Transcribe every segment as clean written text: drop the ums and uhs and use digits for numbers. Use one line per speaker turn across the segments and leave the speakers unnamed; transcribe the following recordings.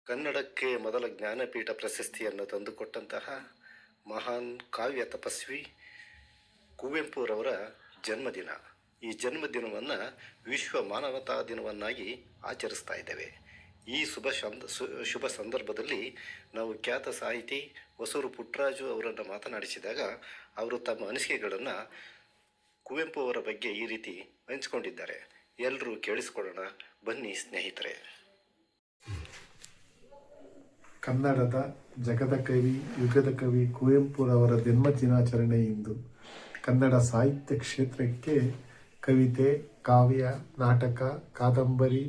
ಕನ್ನಡಕ್ಕೆ ಮೊದಲ ಜ್ಞಾನಪೀಠ ಪ್ರಶಸ್ತಿಯನ್ನು ತಂದುಕೊಟ್ಟಂತಹ ಮಹಾನ್ ಕಾವ್ಯ ತಪಸ್ವಿ ಕುವೆಂಪುರವರ ಜನ್ಮದಿನ. ಈ ಜನ್ಮದಿನವನ್ನು ವಿಶ್ವ ಮಾನವತಾ ದಿನವನ್ನಾಗಿ ಆಚರಿಸ್ತಾ ಇದ್ದೇವೆ. ಈ ಶುಭ ಸಂದರ್ಭದಲ್ಲಿ ನಾವು ಖ್ಯಾತ ಸಾಹಿತಿ ಹೊಸೂರು ಪುಟ್ಟರಾಜು ಅವರನ್ನು ಮಾತನಾಡಿಸಿದಾಗ ಅವರು ತಮ್ಮ ಅನಿಸಿಕೆಗಳನ್ನು ಕುವೆಂಪು ಅವರ ಬಗ್ಗೆ ಈ ರೀತಿ ಹಂಚಿಕೊಂಡಿದ್ದಾರೆ. ಎಲ್ಲರೂ ಕೇಳಿಸ್ಕೊಳ್ಳೋಣ ಬನ್ನಿ ಸ್ನೇಹಿತರೆ.
ಕನ್ನಡದ ಜಗದ ಕವಿ, ಯುಗದ ಕವಿ ಕುವೆಂಪುರವರ ಜನ್ಮ ದಿನಾಚರಣೆ ಇಂದು. ಕನ್ನಡ ಸಾಹಿತ್ಯ ಕ್ಷೇತ್ರಕ್ಕೆ ಕವಿತೆ, ಕಾವ್ಯ, ನಾಟಕ, ಕಾದಂಬರಿ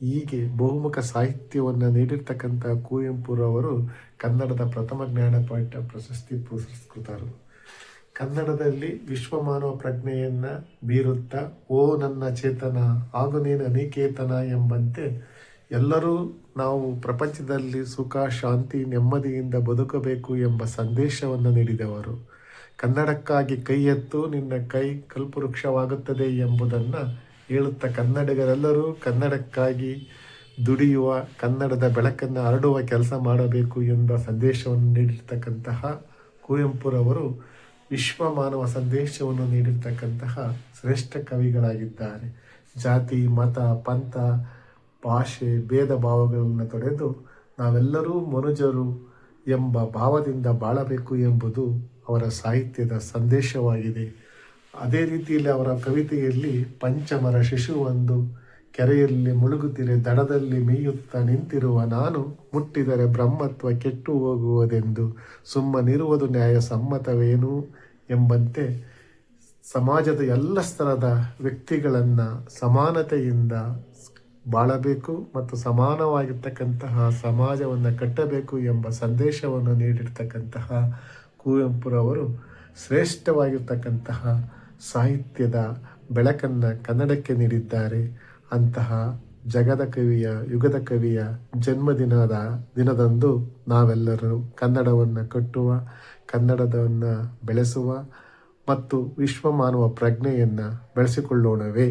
ಹೀಗೆ ಬಹುಮುಖ ಸಾಹಿತ್ಯವನ್ನು ನೀಡಿರ್ತಕ್ಕಂಥ ಕುವೆಂಪುರವರು ಕನ್ನಡದ ಪ್ರಥಮ ಜ್ಞಾನಪೀಠ ಪ್ರಶಸ್ತಿ ಪುರಸ್ಕೃತರು. ಕನ್ನಡದಲ್ಲಿ ವಿಶ್ವಮಾನವ ಪ್ರಜ್ಞೆಯನ್ನು ಬೀರುತ್ತಾ ಓ ನನ್ನ ಚೇತನ ಹಾಗೂ ನೀನು ಅನಿಕೇತನ ಎಂಬಂತೆ ಎಲ್ಲರೂ ನಾವು ಪ್ರಪಂಚದಲ್ಲಿ ಸುಖ, ಶಾಂತಿ, ನೆಮ್ಮದಿಯಿಂದ ಬದುಕಬೇಕು ಎಂಬ ಸಂದೇಶವನ್ನು ನೀಡಿದವರು. ಕನ್ನಡಕ್ಕಾಗಿ ಕೈ ಎತ್ತು, ನಿನ್ನ ಕೈ ಕಲ್ಪವೃಕ್ಷವಾಗುತ್ತದೆ ಎಂಬುದನ್ನು ಹೇಳುತ್ತಾ ಕನ್ನಡಿಗರೆಲ್ಲರೂ ಕನ್ನಡಕ್ಕಾಗಿ ದುಡಿಯುವ, ಕನ್ನಡದ ಬೆಳಕನ್ನು ಹರಡುವ ಕೆಲಸ ಮಾಡಬೇಕು ಎಂಬ ಸಂದೇಶವನ್ನು ನೀಡಿರ್ತಕ್ಕಂತಹ ಕುವೆಂಪುರವರು ವಿಶ್ವ ಮಾನವ ಸಂದೇಶವನ್ನು ನೀಡಿರ್ತಕ್ಕಂತಹ ಶ್ರೇಷ್ಠ ಕವಿಗಳಾಗಿದ್ದಾರೆ. ಜಾತಿ, ಮತ, ಪಂಥ, ಭಾಷೆ, ಭೇದ ಭಾವಗಳನ್ನು ತೊಡೆದು ನಾವೆಲ್ಲರೂ ಮನುಜರು ಎಂಬ ಭಾವದಿಂದ ಬಾಳಬೇಕು ಎಂಬುದು ಅವರ ಸಾಹಿತ್ಯದ ಸಂದೇಶವಾಗಿದೆ. ಅದೇ ರೀತಿಯಲ್ಲಿ ಅವರ ಕವಿತೆಯಲ್ಲಿ ಪಂಚಮರ ಶಿಶುವೊಂದು ಕೆರೆಯಲ್ಲಿ ಮುಳುಗುತ್ತಿರೆ ದಡದಲ್ಲಿ ಮೇಯುತ್ತಾ ನಿಂತಿರುವ ನಾನು ಮುಟ್ಟಿದರೆ ಬ್ರಹ್ಮತ್ವ ಕೆಟ್ಟು ಹೋಗುವುದೆಂದು ಸುಮ್ಮನಿರುವುದು ನ್ಯಾಯ ಸಮ್ಮತವೇನು ಎಂಬಂತೆ ಸಮಾಜದ ಎಲ್ಲ ಸ್ತರದ ವ್ಯಕ್ತಿಗಳನ್ನು ಸಮಾನತೆಯಿಂದ ಬಾಳಬೇಕು ಮತ್ತು ಸಮಾನವಾಗಿರ್ತಕ್ಕಂತಹ ಸಮಾಜವನ್ನು ಕಟ್ಟಬೇಕು ಎಂಬ ಸಂದೇಶವನ್ನು ನೀಡಿರ್ತಕ್ಕಂತಹ ಕುವೆಂಪುರವರು ಶ್ರೇಷ್ಠವಾಗಿರ್ತಕ್ಕಂತಹ ಸಾಹಿತ್ಯದ ಬೆಳಕನ್ನು ಕನ್ನಡಕ್ಕೆ ನೀಡಿದ್ದಾರೆ. ಅಂತಹ ಜಗದ ಕವಿಯ, ಯುಗದ ಕವಿಯ ದಿನದಂದು ನಾವೆಲ್ಲರೂ ಕನ್ನಡವನ್ನು ಕಟ್ಟುವ, ಕನ್ನಡವನ್ನು ಬೆಳೆಸುವ ಮತ್ತು ವಿಶ್ವ ಮಾನವ ಪ್ರಜ್ಞೆಯನ್ನು ಬೆಳೆಸಿಕೊಳ್ಳೋಣವೇ.